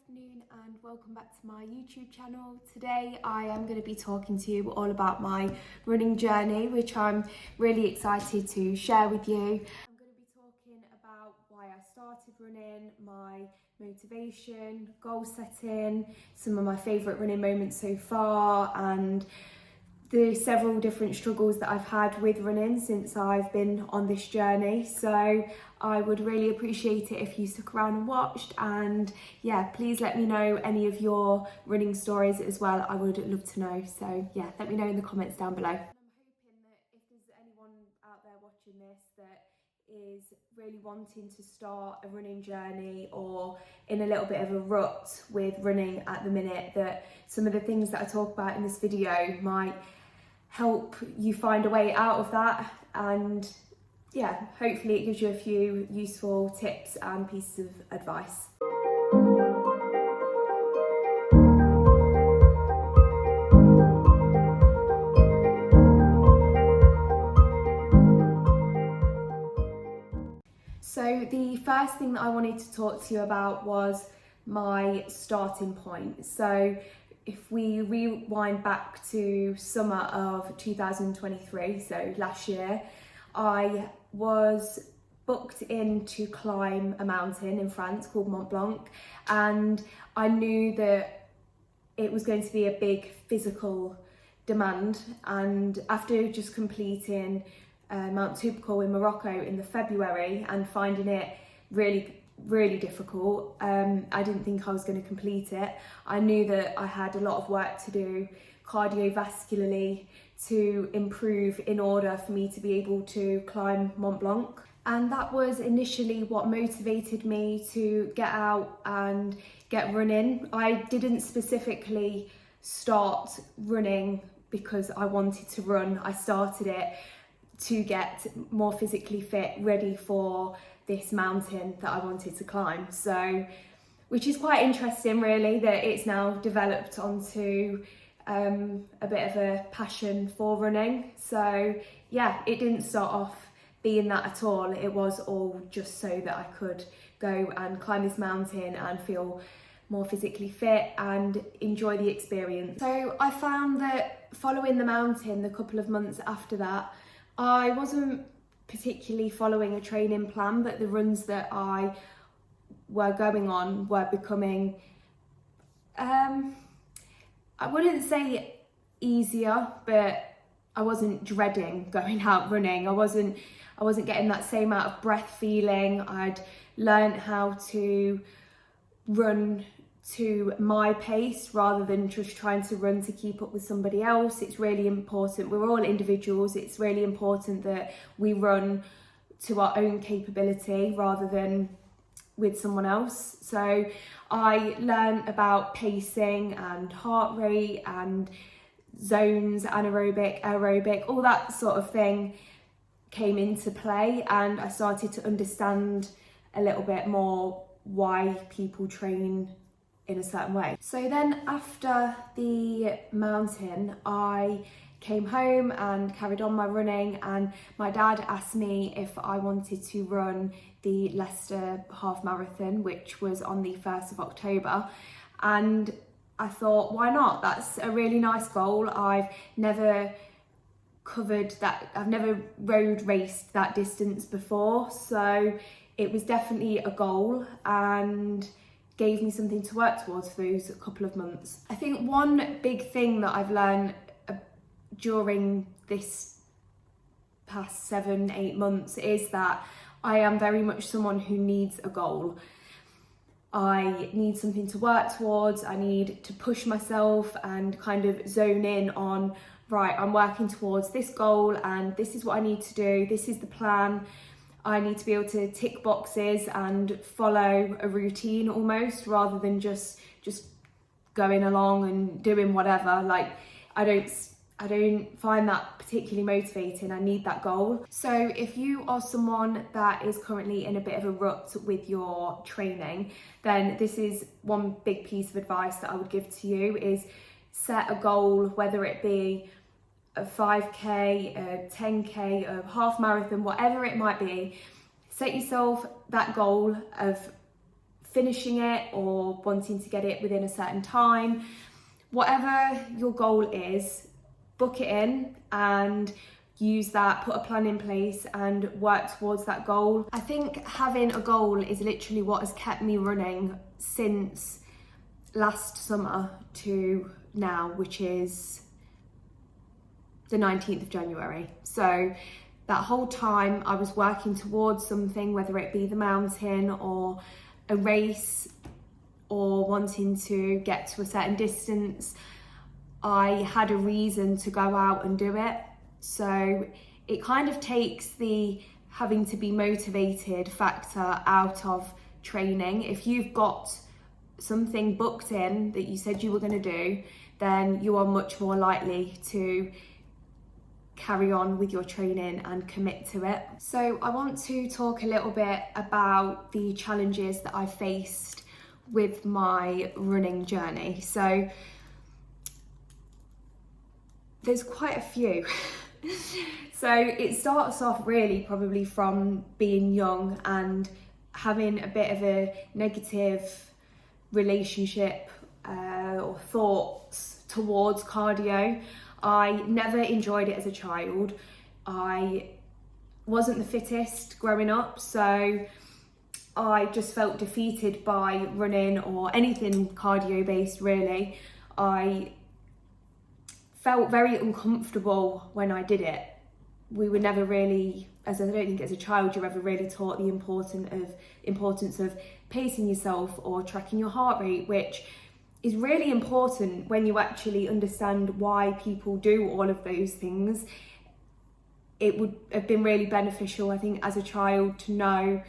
afternoon and welcome back to my YouTube channel. Today I am going to be talking to you all about my running journey, which I'm really excited to share with you. I'm going to be talking about why I started running, my motivation, goal setting, some of my favourite running moments so far, and the several different struggles that I've had with running since I've been on this journey. So I would really appreciate it if you stuck around and watched, and yeah, please let me know any of your running stories as well. I would love to know. So yeah, let me know in the comments down below. I'm hoping that if there's anyone out there watching this that is really wanting to start a running journey or in a little bit of a rut with running at the minute, that some of the things that I talk about in this video might help you find a way out of that, and yeah, hopefully it gives you a few useful tips and pieces of advice. So the first thing that I wanted to talk to you about was my starting point. So if we rewind back to summer of 2023, so last year, I was booked in to climb a mountain in France called Mont Blanc, and I knew that it was going to be a big physical demand. And after just completing Mount Toubkal in Morocco in the February and finding it really difficult, I didn't think I was going to complete it. I knew that I had a lot of work to do cardiovascularly to improve in order for me to be able to climb Mont Blanc. And that was initially what motivated me to get out and get running. I didn't specifically start running because I wanted to run. I started it to get more physically fit, ready for this mountain that I wanted to climb. So, which is quite interesting really, that it's now developed onto a bit of a passion for running. So yeah, it didn't start off being that at all. It was all just so that I could go and climb this mountain and feel more physically fit and enjoy the experience. So I found that following the mountain, the couple of months after that, I wasn't particularly following a training plan, but the runs that I were going on were becoming, I wouldn't say easier, but I wasn't dreading going out running. I wasn't getting that same amount of breath feeling. I'd learned how to run to my pace rather than just trying to run to keep up with somebody else. It's really important. We're all individuals. It's really important that we run to our own capability rather than with someone else. So I learned about pacing and heart rate and zones, anaerobic, aerobic, all that sort of thing came into play, and I started to understand a little bit more why people train in a certain way. So then after the mountain, I came home and carried on my running, and my dad asked me if I wanted to run the Leicester half marathon, which was on the 1st of October. And I thought, why not? That's a really nice goal. I've never covered that, I've never road raced that distance before, so it was definitely a goal and gave me something to work towards for those couple of months. I think one big thing that I've learned during this past 7-8 months is that I am very much someone who needs a goal. I need something to work towards. I need to push myself and kind of zone in on, right, I'm working towards this goal and this is what I need to do. This is the plan. I need to be able to tick boxes and follow a routine almost, rather than just going along and doing whatever. Like, I don't find that particularly motivating. I need that goal. So if you are someone that is currently in a bit of a rut with your training, then this is one big piece of advice that I would give to you, is set a goal, whether it be a 5k, a 10k, a half marathon, whatever it might be. Set yourself that goal of finishing it or wanting to get it within a certain time. Whatever your goal is, book it in and use that, put a plan in place and work towards that goal. I think having a goal is literally what has kept me running since last summer to now, which is the 19th of January. So that whole time I was working towards something, whether it be the mountain or a race or wanting to get to a certain distance. I had a reason to go out and do it. So it kind of takes the having to be motivated factor out of training. If you've got something booked in that you said you were going to do, then you are much more likely to carry on with your training and commit to it. So I want to talk a little bit about the challenges that I faced with my running journey. So there's quite a few. So it starts off really probably from being young and having a bit of a negative relationship or thoughts towards cardio. I never enjoyed it as a child. I wasn't the fittest growing up, so I just felt defeated by running or anything cardio based really. I felt very uncomfortable when I did it. We were never really, as I don't think as a child you're ever really taught the importance of pacing yourself or tracking your heart rate, which is really important when you actually understand why people do all of those things. It would have been really beneficial, I think, as a child to know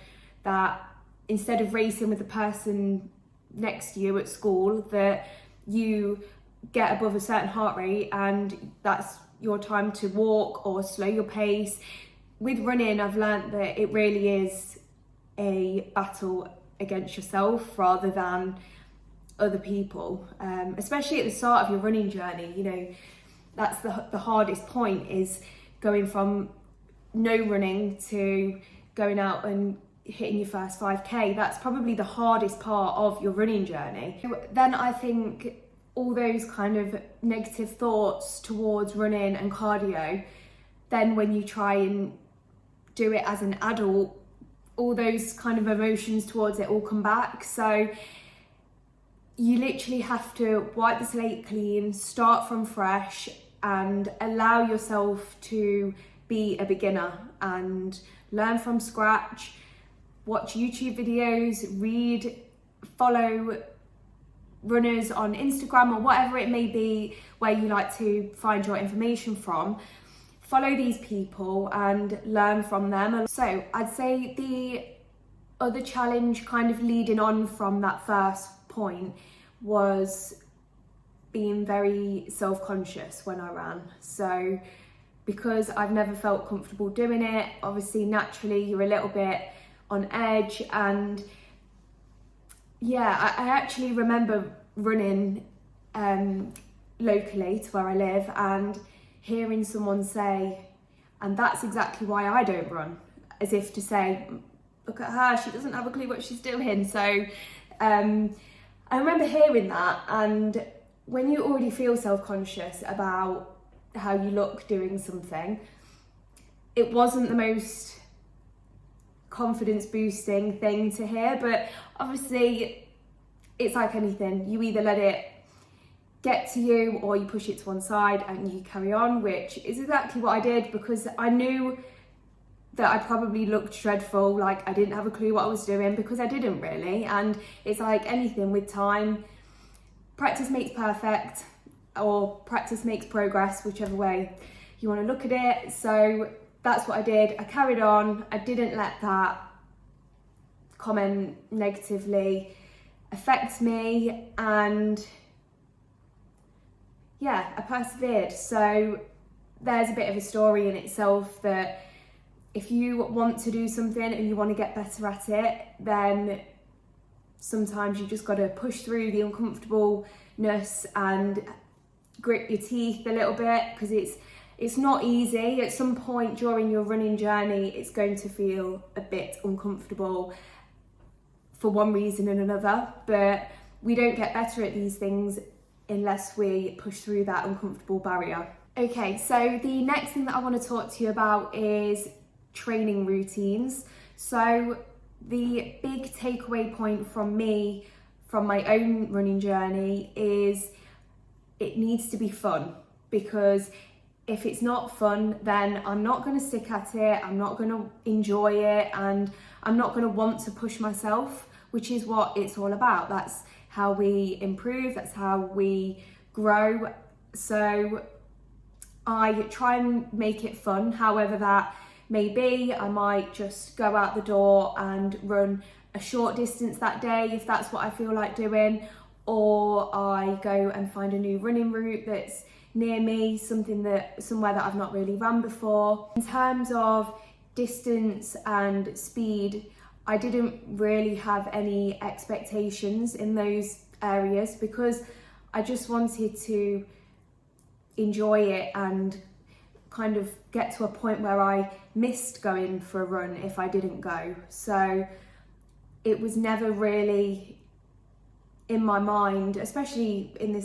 that instead of racing with the person next to you at school, that you get above a certain heart rate and that's your time to walk or slow your pace. With running, I've learned that it really is a battle against yourself rather than other people, especially at the start of your running journey. You know, that's the hardest point, is going from no running to going out and hitting your first 5k. That's probably the hardest part of your running journey. Then I think all those kind of negative thoughts towards running and cardio, then when you try and do it as an adult, all those kind of emotions towards it all come back. So you literally have to wipe the slate clean, start from fresh and allow yourself to be a beginner and learn from scratch, watch YouTube videos, read, follow runners on Instagram or whatever it may be where you like to find your information from. Follow these people and learn from them. So I'd say the other challenge kind of leading on from that first point was being very self-conscious when I ran. So because I've never felt comfortable doing it, obviously naturally you're a little bit on edge. And yeah, I actually remember running locally to where I live and hearing someone say, and that's exactly why I don't run, as if to say, look at her, she doesn't have a clue what she's doing. So I remember hearing that, and when you already feel self-conscious about how you look doing something, it wasn't the most confidence boosting thing to hear. But obviously it's like anything, you either let it get to you or you push it to one side and you carry on, which is exactly what I did, because I knew that I probably looked dreadful, like I didn't have a clue what I was doing, because I didn't really. And it's like anything with time, practice makes perfect, or practice makes progress, whichever way you want to look at it. So that's what I did. I carried on. I didn't let that comment negatively affect me, and yeah, I persevered. So there's a bit of a story in itself, that if you want to do something and you want to get better at it, then sometimes you just got to push through the uncomfortableness and grit your teeth a little bit, because it's not easy. At some point during your running journey, it's going to feel a bit uncomfortable for one reason and another, but we don't get better at these things unless we push through that uncomfortable barrier. Okay, so the next thing that I want to talk to you about is training routines. So the big takeaway point from me, from my own running journey, is it needs to be fun, because if it's not fun, then I'm not going to stick at it, I'm not going to enjoy it, and I'm not going to want to push myself, which is what it's all about. That's how we improve, that's how we grow. So I try and make it fun, however that may be. I might just go out the door and run a short distance that day if that's what I feel like doing, or I go and find a new running route that's near me, somewhere that I've not really run before. In terms of distance and speed, I didn't really have any expectations in those areas, because I just wanted to enjoy it and kind of get to a point where I missed going for a run if I didn't go. So it was never really in my mind, especially in the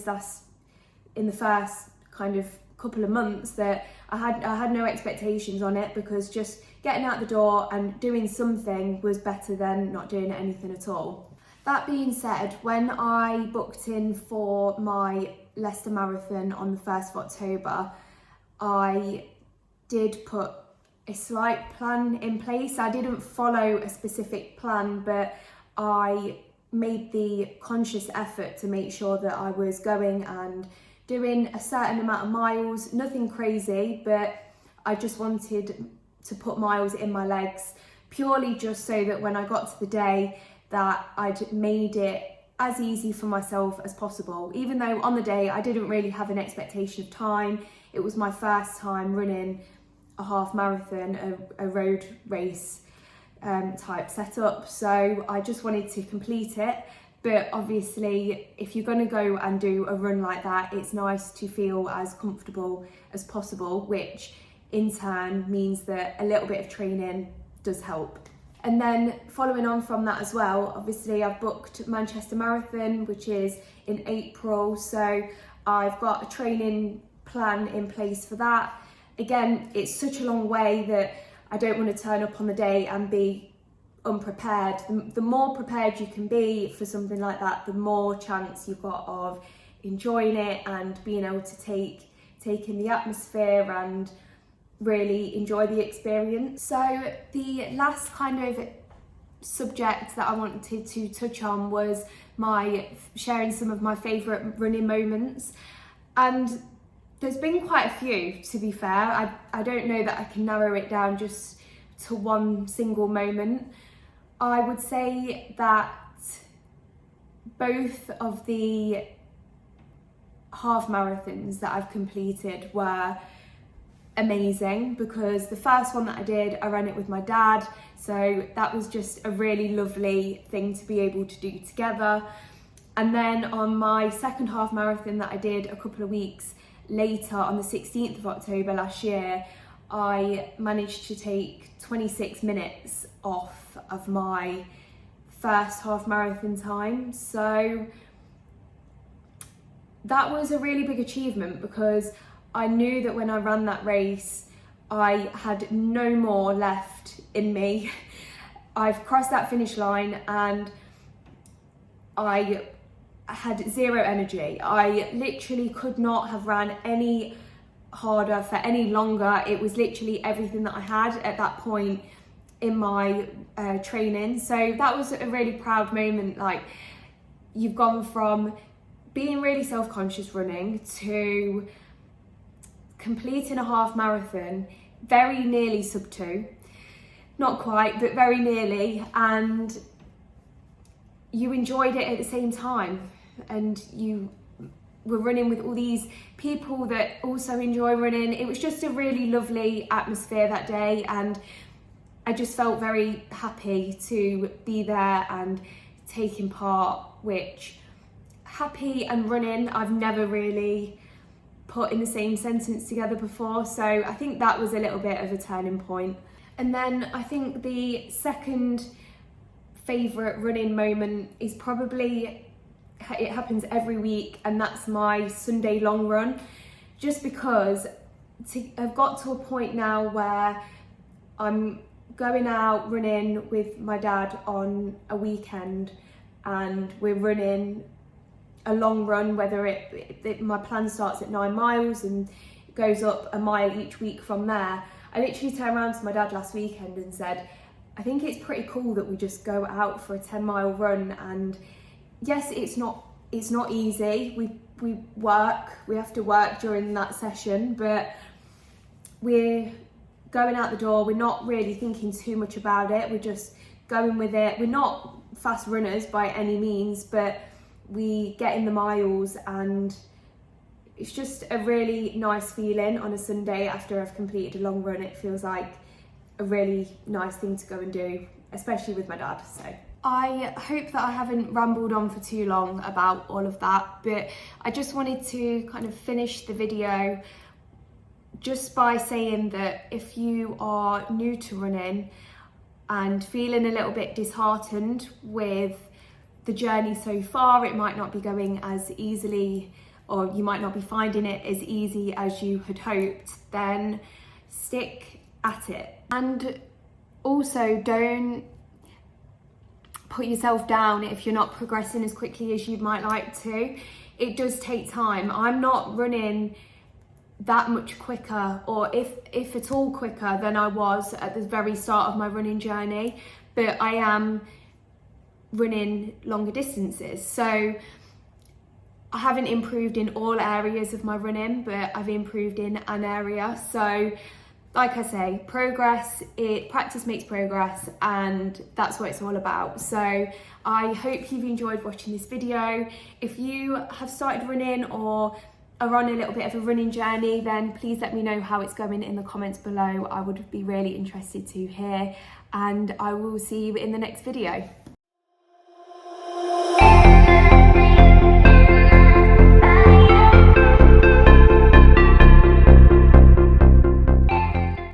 first kind of couple of months, that I had no expectations on it, because just getting out the door and doing something was better than not doing anything at all. That being said, when I booked in for my Leicester Marathon on the 1st of October, I did put a slight plan in place. I didn't follow a specific plan, but I made the conscious effort to make sure that I was going and doing a certain amount of miles, nothing crazy, but I just wanted to put miles in my legs, purely just so that when I got to the day that I'd made it as easy for myself as possible. Even though on the day I didn't really have an expectation of time, it was my first time running a half marathon, a road race type setup, so I just wanted to complete it. But obviously, if you're going to go and do a run like that, it's nice to feel as comfortable as possible, which in turn means that a little bit of training does help. And then following on from that as well, obviously I've booked Manchester Marathon, which is in April, so I've got a training plan in place for that. Again, it's such a long way that I don't want to turn up on the day and be unprepared. The more prepared you can be for something like that, the more chance you've got of enjoying it and being able to take in the atmosphere and really enjoy the experience. So the last kind of subject that I wanted to touch on was sharing some of my favourite running moments, and there's been quite a few, to be fair. I don't know that I can narrow it down just to one single moment. I would say that both of the half marathons that I've completed were amazing, because the first one that I did, I ran it with my dad, so that was just a really lovely thing to be able to do together. And then on my second half marathon that I did a couple of weeks later, on the 16th of October last year, I managed to take 26 minutes off of my first half marathon time. So that was a really big achievement, because I knew that when I ran that race, I had no more left in me. I've crossed that finish line and I had zero energy. I literally could not have ran any harder for any longer. It was literally everything that I had at that point in my training. So that was a really proud moment. Like, you've gone from being really self-conscious running to completing a half marathon, very nearly sub 2, not quite, but very nearly, and you enjoyed it at the same time, and you were running with all these people that also enjoy running. It was just a really lovely atmosphere that day, and I just felt very happy to be there and taking part, which happy and running I've never really put in the same sentence together before, so I think that was a little bit of a turning point. And then I think the second favourite running moment is probably, it happens every week, and that's my Sunday long run. Just because I've got to a point now where I'm going out running with my dad on a weekend, and we're running a long run, whether my plan starts at 9 miles and goes up a mile each week from there. I literally turned around to my dad last weekend and said, I think it's pretty cool that we just go out for a 10-mile run. And yes, it's not easy. We have to work during that session, but we're going out the door. We're not really thinking too much about it. We're just going with it. We're not fast runners by any means, but we get in the miles, and it's just a really nice feeling on a Sunday after I've completed a long run. It feels like a really nice thing to go and do, especially with my dad. So I hope that I haven't rambled on for too long about all of that, but I just wanted to kind of finish the video just by saying that if you are new to running and feeling a little bit disheartened with the journey so far, it might not be going as easily, or you might not be finding it as easy as you had hoped, then stick at it. And also, don't put yourself down if you're not progressing as quickly as you might like to. It does take time. I'm not running that much quicker, or if at all quicker than I was at the very start of my running journey, but I am running longer distances. So I haven't improved in all areas of my running, but I've improved in an area. So like I say, practice makes progress, and that's what it's all about. So I hope you've enjoyed watching this video. If you have started running or are on a little bit of a running journey, then please let me know how it's going in the comments below. I would be really interested to hear, and I will see you in the next video.